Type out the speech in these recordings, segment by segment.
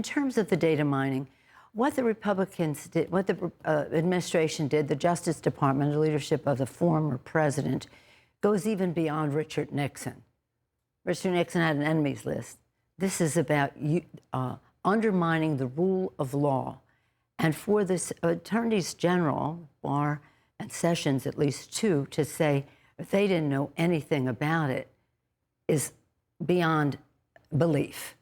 In terms of the data mining, what the Republicans did, what the administration did, the Justice Department, the leadership of the former president, goes even beyond Richard Nixon. Richard Nixon had an enemies list. This is about undermining the rule of law. And for this attorneys general, Barr and Sessions, at least two, to say if they didn't know anything about it is beyond belief.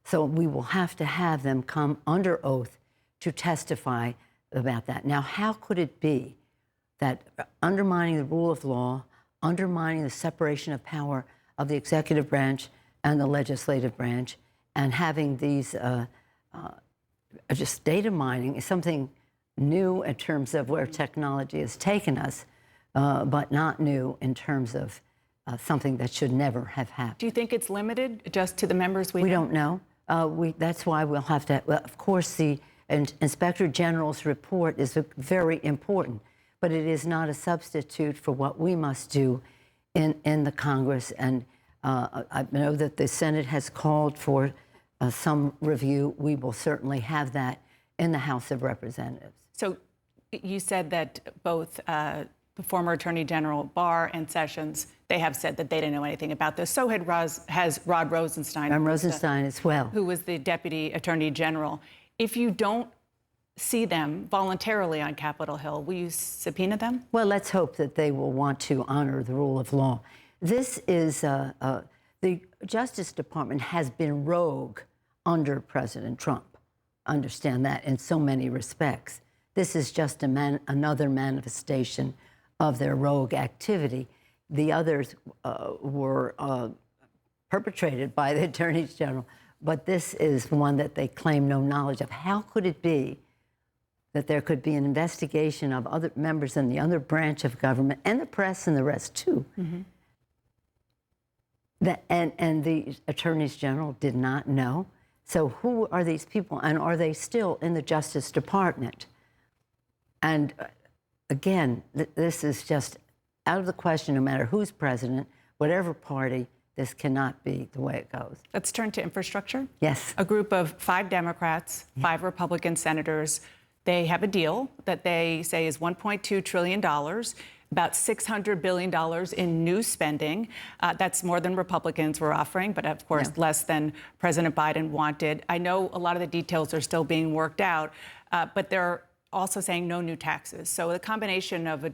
So we will have to have them come under oath to testify about that. Now, how could it be that undermining the rule of law, undermining the separation of power of the executive branch and the legislative branch, and having these just data mining is something new in terms of where technology has taken us, but not new in terms of something that should never have happened. Do you think it's limited just to the members we know? We don't know. That's why we'll have to, well, of course, the Inspector General's report is very important, but it is not a substitute for what we must do in the Congress. And I know that the Senate has called for some review. We will certainly have that in the House of Representatives. So you said that both the former Attorney General Barr and Sessions, they have said that they didn't know anything about this. So has Rod Rosenstein. And Rosenstein as well. Who was the Deputy Attorney General. If you don't see them voluntarily on Capitol Hill, will you subpoena them? Well, let's hope that they will want to honor the rule of law. This is, the Justice Department has been rogue under President Trump. Understand that in so many respects. This is just another manifestation of their rogue activity. The others were perpetrated by the attorneys general, but this is one that they claim no knowledge of. How could it be that there could be an investigation of other members in the other branch of government and the press and the rest too? Mm-hmm. And the attorneys general did not know. So who are these people, and are they still in the Justice Department? And again, this is just out of the question, no matter who's president, whatever party, this cannot be the way it goes. Let's turn to infrastructure. Yes. A group of 5 Democrats, 5 Republican senators, they have a deal that they say is $1.2 trillion, about $600 billion in new spending. That's more than Republicans were offering, but of course less than President Biden wanted. I know a lot of the details are still being worked out, but they're also saying no new taxes. So the combination of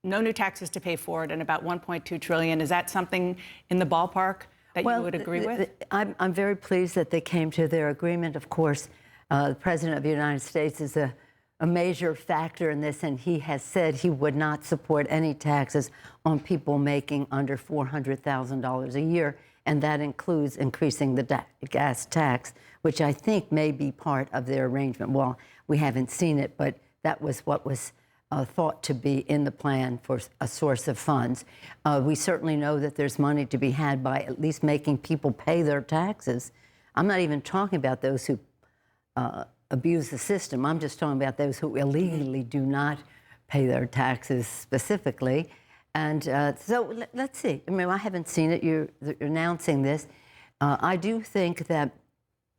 no new taxes to pay for it and about $1.2 trillion, is that something in the ballpark that you would agree with? I'm very pleased that they came to their agreement. Of course, the President of the United States is a major factor in this, and he has said he would not support any taxes on people making under $400,000 a year, and that includes increasing the gas tax, which I think may be part of their arrangement. Well, we haven't seen it, but that was what was thought to be in the plan for a source of funds. We certainly know that there's money to be had by at least making people pay their taxes. I'm not even talking about those who abuse the system. I'm just talking about those who illegally do not pay their taxes specifically. And so let's see. I mean, I haven't seen it. You're announcing this. I do think that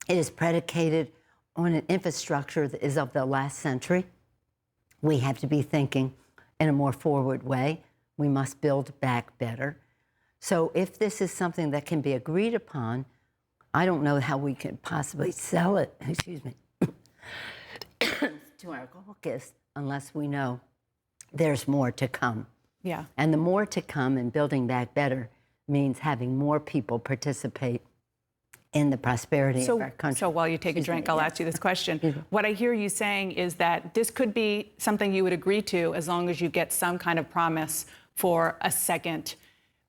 it is predicated on an infrastructure that is of the last century. We have to be thinking in a more forward way. We must build back better. So if this is something that can be agreed upon, I don't know how we can possibly sell it, excuse me, to our caucus unless we know there's more to come. Yeah. And the more to come in building back better means having more people participate in the prosperity of our country. So while you take a drink, I'll ask you this question. What I hear you saying is that this could be something you would agree to as long as you get some kind of promise for a second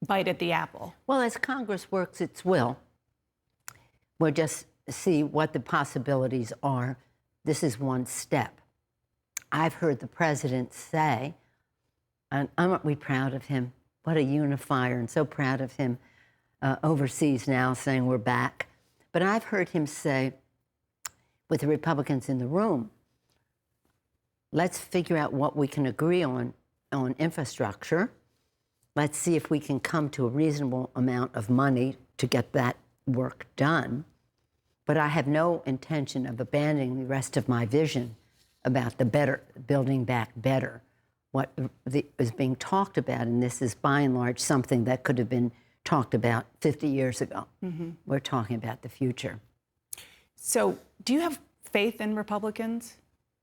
bite at the apple. Well, as Congress works its will, we'll just see what the possibilities are. This is one step. I've heard the president say, and aren't we proud of him? What a unifier, and so proud of him overseas now, saying we're back. But I've heard him say, with the Republicans in the room, let's figure out what we can agree on infrastructure. Let's see if we can come to a reasonable amount of money to get that work done. But I have no intention of abandoning the rest of my vision about the better, building back better. What is being talked about, and this is by and large something that could have been talked about 50 years ago. We're talking about the future. So do you have faith in Republicans?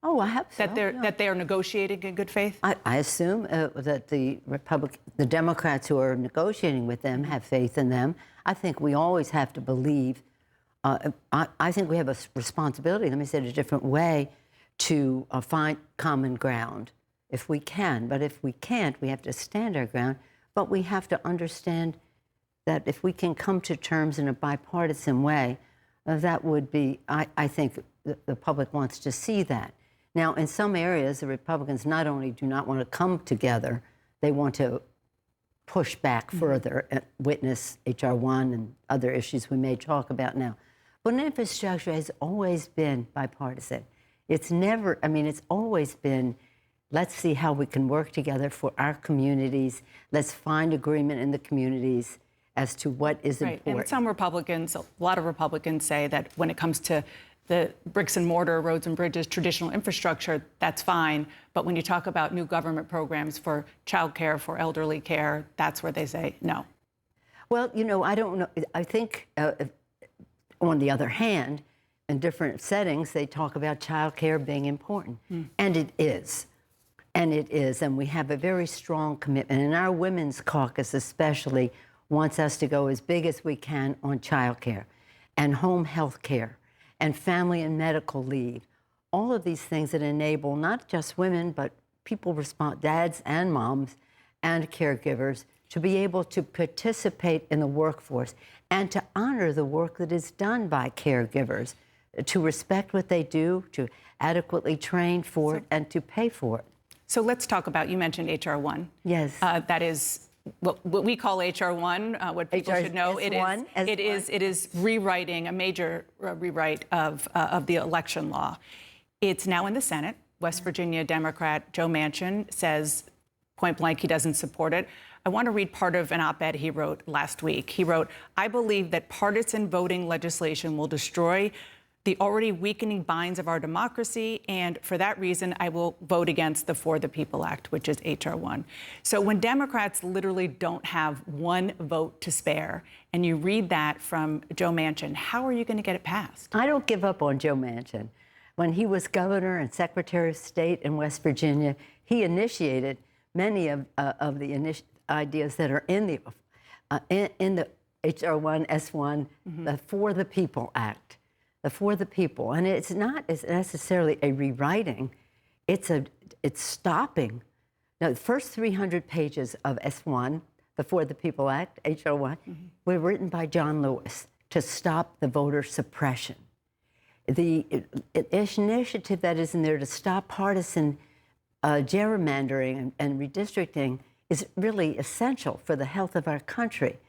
Oh, I have so. That they are negotiating in good faith? I assume that the Democrats who are negotiating with them have faith in them. I think we always have to believe. I think we have a responsibility, let me say it a different way, to find common ground if we can. But if we can't, we have to stand our ground. But we have to understand that if we can come to terms in a bipartisan way, that would be, I think the public wants to see that. Now, in some areas, the Republicans not only do not want to come together, they want to push back further, witness H.R. 1 and other issues we may talk about now. But infrastructure has always been bipartisan. It's never, I mean, it's always been, let's see how we can work together for our communities. Let's find agreement in the communities as to what is important. And some Republicans, a lot of Republicans say that when it comes to the bricks and mortar, roads and bridges, traditional infrastructure, that's fine. But when you talk about new government programs for child care, for elderly care, that's where they say no. Well, you know, I don't know. I think, on the other hand, in different settings, they talk about child care being important. And it is. And it is. And we have a very strong commitment. And our Women's Caucus especially wants us to go as big as we can on child care and home health care and family and medical leave. All of these things that enable not just women, but people, dads and moms and caregivers, to be able to participate in the workforce and to honor the work that is done by caregivers, to respect what they do, to adequately train for it, and to pay for it. So let's talk about, you mentioned H.R. 1. Yes. That is what we call H.R. 1, what people should know. It is rewriting, a major rewrite of the election law. It's now in the Senate. West Virginia Democrat Joe Manchin says point blank he doesn't support it. I want to read part of an op-ed he wrote last week. He wrote, "I believe that partisan voting legislation will destroy the already weakening binds of our democracy, and for that reason, I will vote against the For the People Act, which is H.R. 1. So when Democrats literally don't have one vote to spare, and you read that from Joe Manchin, how are you going to get it passed? I don't give up on Joe Manchin. When he was governor and Secretary of State in West Virginia, he initiated many of the ideas that are in the H.R. 1, S1, the For the People Act. The For the People, and it's not necessarily a rewriting, it's stopping. Now, the first 300 pages of S1, the For the People Act, H.R. 1, were written by John Lewis to stop the voter suppression. The initiative that is in there to stop partisan gerrymandering and redistricting is really essential for the health of our country.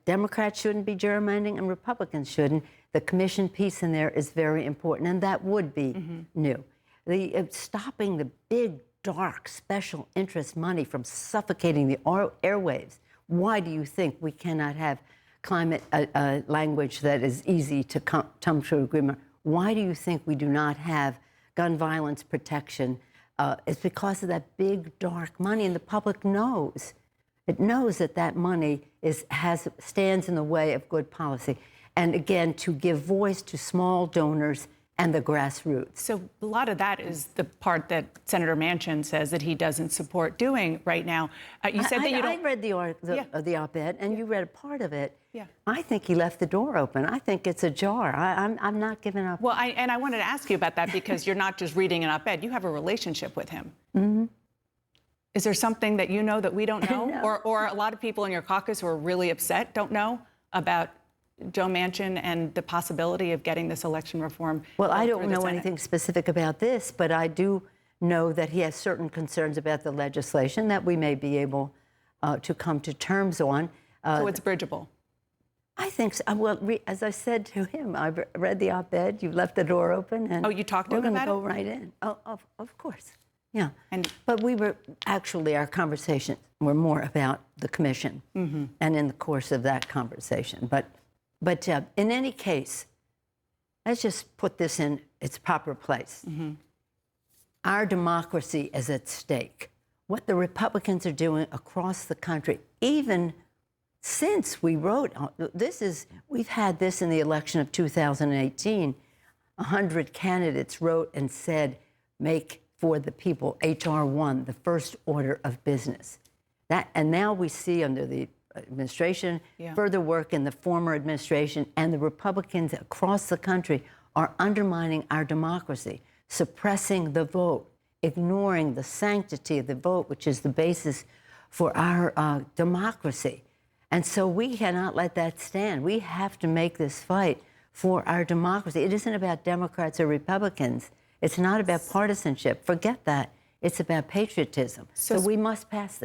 Democrats shouldn't be gerrymandering and Republicans shouldn't. The commission piece in there is very important, and that would be new. Stopping the big, dark, special interest money from suffocating the airwaves. Why do you think we cannot have climate language that is easy to come to agreement? Why do you think we do not have gun violence protection? It's because of that big, dark money, and the public knows. It knows that that money stands in the way of good policy. And again, to give voice to small donors and the grassroots. So a lot of that is the part that Senator Manchin says that he doesn't support doing right now. You said that you don't. I read the op-ed, and you read a part of it. Yeah. I think he left the door open. I think it's ajar. I'm not giving up. Well, I wanted to ask you about that because you're not just reading an op-ed. You have a relationship with him. Is there something that you know that we don't know? No. Or a lot of people in your caucus who are really upset don't know about Joe Manchin and the possibility of getting this election reform? Well, I don't know anything specific about this, but I do know that he has certain concerns about the legislation that we may be able to come to terms on. So it's bridgeable? I think so. Well, as I said to him, I read the op-ed, you left the door open, and you talked to him about it? we're going to go right in. Oh, of course. Yeah. But our conversations were more about the commission and in the course of that conversation. But in any case, let's just put this in its proper place. Our democracy is at stake. What the Republicans are doing across the country, even since we wrote, we've had this in the election of 2018. 100 candidates wrote and said, make for the people H.R. 1 the first order of business. And now we see under the administration, further work in the former administration, and the Republicans across the country are undermining our democracy, suppressing the vote, ignoring the sanctity of the vote, which is the basis for our democracy. And so we cannot let that stand. We have to make this fight for our democracy. It isn't about Democrats or Republicans. It's not about partisanship. Forget that. It's about patriotism. So we must pass this.